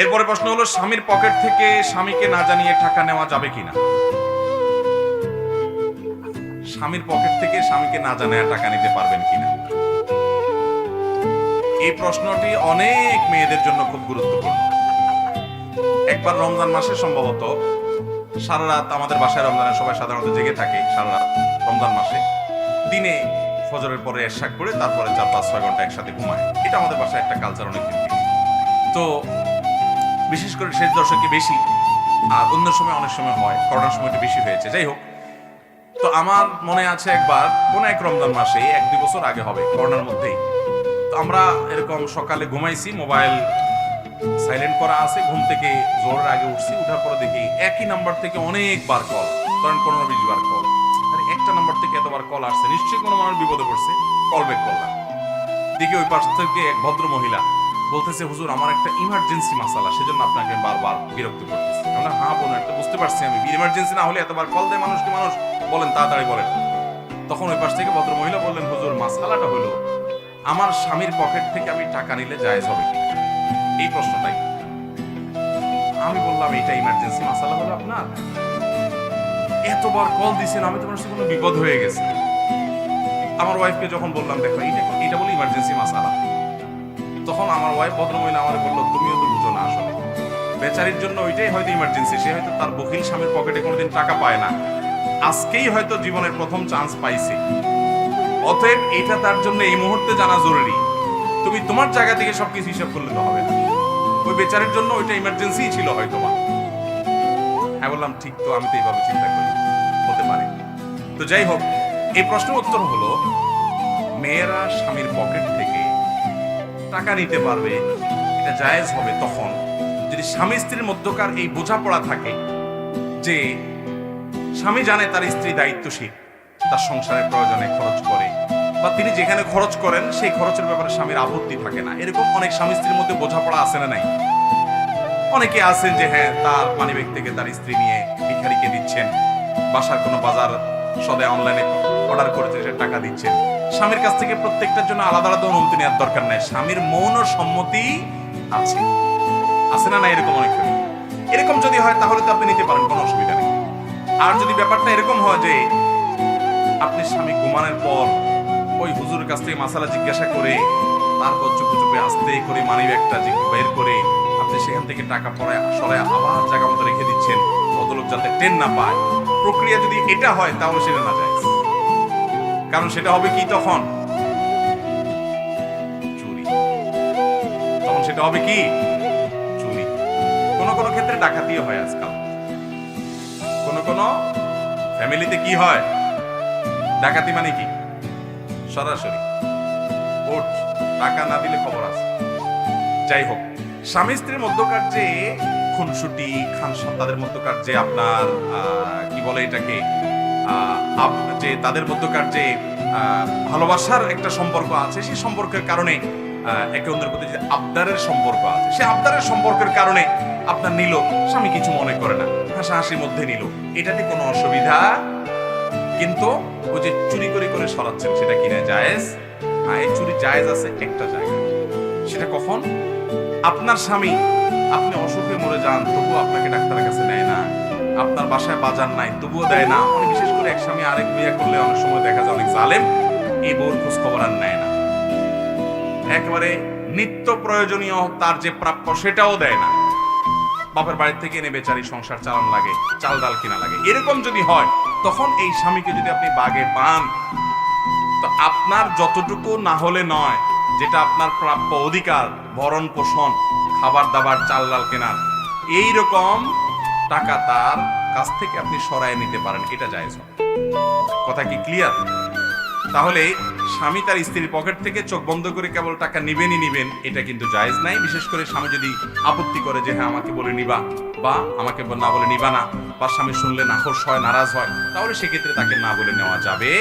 এরপরে প্রশ্ন হলো, স্বামীর পকেট থেকে স্বামীকে না জানিয়ে টাকা নেওয়া যাবে কিনা? স্বামীর পকেট থেকে স্বামীকে না জানিয়ে টাকা নিতে পারবেন কিনা, এই প্রশ্নটি অনেক মেয়েদের জন্য খুব গুরুত্বপূর্ণ। একবার রমজান মাসে সম্ভবত সারা রাত, আমাদের বাসায় রমজানের সবাই সাধারণত জেগে থাকে সারা রাত রমজান মাসে, দিনে ফজরের পরে এশাক করে তারপরে 4-5-6 ঘন্টা একসাথে ঘুমায়। এটা আমাদের বাসায় একটা কালচার অনেক দিন থেকে। তো বিশেষ করে শেষ দশকে বেশি, আর অন্য সময় অনেক সময় হয়, করোনার সময়টা বেশি হয়েছে। যাই হোক, তো আমার মনে আছে একবার কোন এক রমজান মাসে 1-2 বছর আগে হবে, করোনার মধ্যেই, তো আমরা এরকম সকালে ঘুমাইছি, মোবাইল সাইলেন্ট করা আছে, ঘুম থেকে জোরের আগে উঠছি, উঠার পরে দেখি একই নাম্বার থেকে অনেকবার কল, ধরেন 15-20 বার কল। আরে একটা নাম্বার থেকে এতবার কল আসছে, নিশ্চয়ই কোনো মানুষ বিপদে পড়ছে, কল ব্যাক করলাম। দেখি ওই পাশ থেকে এক ভদ্র মহিলা বলতেছে, হুজুর আমার একটা ইমার্জেন্সি মাসালা, সেজন্য আপনাকে বারবার বিরক্ত করতেছি। আমরা হ্যাঁ বলুন, একটা বুঝতে পারছি আমি, ইমার্জেন্সি না হলে এতবার কল দেয় মানুষকে, মানুষ বলেন তাড়াতাড়ি বলেন। তখন ওই পাশ থেকে ভদ্র মহিলা বললেন, হুজুর মাসালাটা হলো আমার স্বামীর পকেট থেকে আমি টাকা নিলে জায়েজ হবে কিনা, এই প্রশ্নটাই। আমি বললাম, এটা ইমার্জেন্সি মাসালা হলো আপনার? এতবার কল দিছেন, আমি তো মনে হচ্ছে কোনো বিপদ হয়ে গেছে। আমার ওয়াইফকে যখন বললাম, দেখো এটা বলে ইমার্জেন্সি মাসালা, তখন আমার ওয়াইফ ভদ্রমহিলা আমার বললো, তুমিও তো বুঝো না, আসলে বেচারির জন্য ওইটাই হয়তো ইমার্জেন্সি। সে হয়তো তার বখিল স্বামীর পকেটে কোনোদিন টাকা পায় না, আজকেই হয়তো জীবনের প্রথম চান্স পাইছে, অতএব এটা তার জন্য এই মুহূর্তে জানা জরুরি। তুমি তোমার জায়গা থেকে সবকিছু হিসাব করলে তো হবে না, ওই বেচারির জন্য ওইটা ইমার্জেন্সি ছিল হয়তো বা। হ্যাঁ বললাম, ঠিক তো, আমি তো এইভাবে চিন্তা করি, হতে পারে। তো যাই হোক, এই প্রশ্নের উত্তর হলো, মেয়েরা স্বামীর পকেট থেকে টাকা নিতে পারবে, এটা জায়েজ হবে তখন যদি স্বামী স্ত্রীর মধ্যকার এই বোঝাপড়া থাকে যে স্বামী জানে তার স্ত্রী দায়িত্বশীল, তার সংসারের প্রয়োজনে খরচ করে, বা তিনি যেখানে খরচ করেন সেই খরচের ব্যাপারে স্বামীর আপত্তি থাকে না। এরকম অনেক স্বামী স্ত্রীর মধ্যে বোঝাপড়া আছে না নাই? অনেকে আছেন যে হ্যাঁ, তার মানিব্যাগ থেকে তার স্ত্রী নিয়ে ভিখারিকে দিচ্ছেন, বাসার কোনো বাজার সদাই অনলাইনে অর্ডার করেছে, সে টাকা দিচ্ছেন। স্বামীর কাছ থেকে প্রত্যেকটার জন্য আলাদা আলাদা অনুমতি নেওয়ার দরকার নাই, স্বামীর মৌন সম্মতি আছে, আছে না? এরকম অনেক ফ্যামিলি। এরকম যদি হয় তাহলে তো আপনি নিতে পারেন, কোনো অসুবিধা নেই। আর যদি ব্যাপারটা এরকম হয় যে আপনি স্বামী ঘুমানোর পর ওই হুজুরের কাছ থেকে মাসালা জিজ্ঞাসা করে, তারপর চুপে চুপে আস্তে করে মানিব্যাগটা বের করে আপনি সেখান থেকে টাকা পড়ায় সরায় আবার জায়গা মতো রেখে দিচ্ছেন, ভদ্রলোক যাতে টেন না পায়, প্রক্রিয়া যদি এটা হয় তাহলে সেটা না যায়। কারণ সেটা হবে কি, তখন চুরি, তখন সেটা হবে কি, চুরি। কোন কোন ক্ষেত্রে ডাকাতিও হয় আজকাল, কোন কোন ফ্যামিলিতে কি হয়, ডাকাতি মানে কি, সরাসরি ওঠ, টাকা না দিলে খবর আছে। যাই হোক, স্বামী স্ত্রীর মধ্যকার যে খুনসুটি, তাদের মধ্যকার যে আপনার কি বলে এটাকে, যে তাদের মধ্যকার যে ভালোবাসার একটা সম্পর্ক আছে, সেই সম্পর্কের কারণে একে অন্যের প্রতি যে আবদারের সম্পর্ক আছে, সে আবদারের সম্পর্কের কারণে আপনার নিল, স্বামী কিছু মনে করে না, হাসাহাসির মধ্যে নিল, এটাতে কোনো অসুবিধা। কিন্তু ওই যে চুরি করে করে সরাচ্ছেন, সেটা কিনা জায়েজ? হ্যাঁ, এই চুরি জায়েজ আছে একটা জায়গায়। সেটা কখন? আপনার স্বামী, আপনি অসুখে মরে যান তবুও আপনাকে ডাক্তারের কাছে নেয় না, আপনার বাসায় বাজার নাই তবুও দেয় না। অনেক বিশেষ করে এক স্বামী আরেক বিয়ে করলে অনেক সময় দেখা যায় অনেক জালেম, এই বউর খোঁজ খবর আর নেয় না, একেবারে নিত্য প্রয়োজনীয় তার যে প্রাপ্য সেটাও দেয় না, বাপের বাড়ির থেকে এনে বেচারি সংসার চালান লাগে, চাল ডাল কিনা লাগে। এরকম যদি হয়, তখন এই স্বামীকে যদি আপনি বাগে পান, তো আপনার যতটুকু না হলে নয়, যেটা আপনার প্রাপ্য অধিকার, ভরণ পোষণ, খাবার দাবার, চাল ডাল কেনার, এইরকম টাকা তার কাছ থেকে আপনি সরায় নিতে পারেন, এটা জায়েজ হবে। কথা কি ক্লিয়ার? তাহলে স্বামী তার স্ত্রীর পকেট থেকে চোখ বন্ধ করে কেবল টাকা নিবেন, এটা কিন্তু জায়েজ নাই। বিশেষ করে স্বামী যদি আপত্তি করে যে হ্যাঁ আমাকে বলে নিবা, বা আমাকে না বলে নিবা না, বা স্বামী শুনলে নাখোশ হয়, নারাজ হয়, তাহলে সেক্ষেত্রে তাকে না বলে নেওয়া যাবে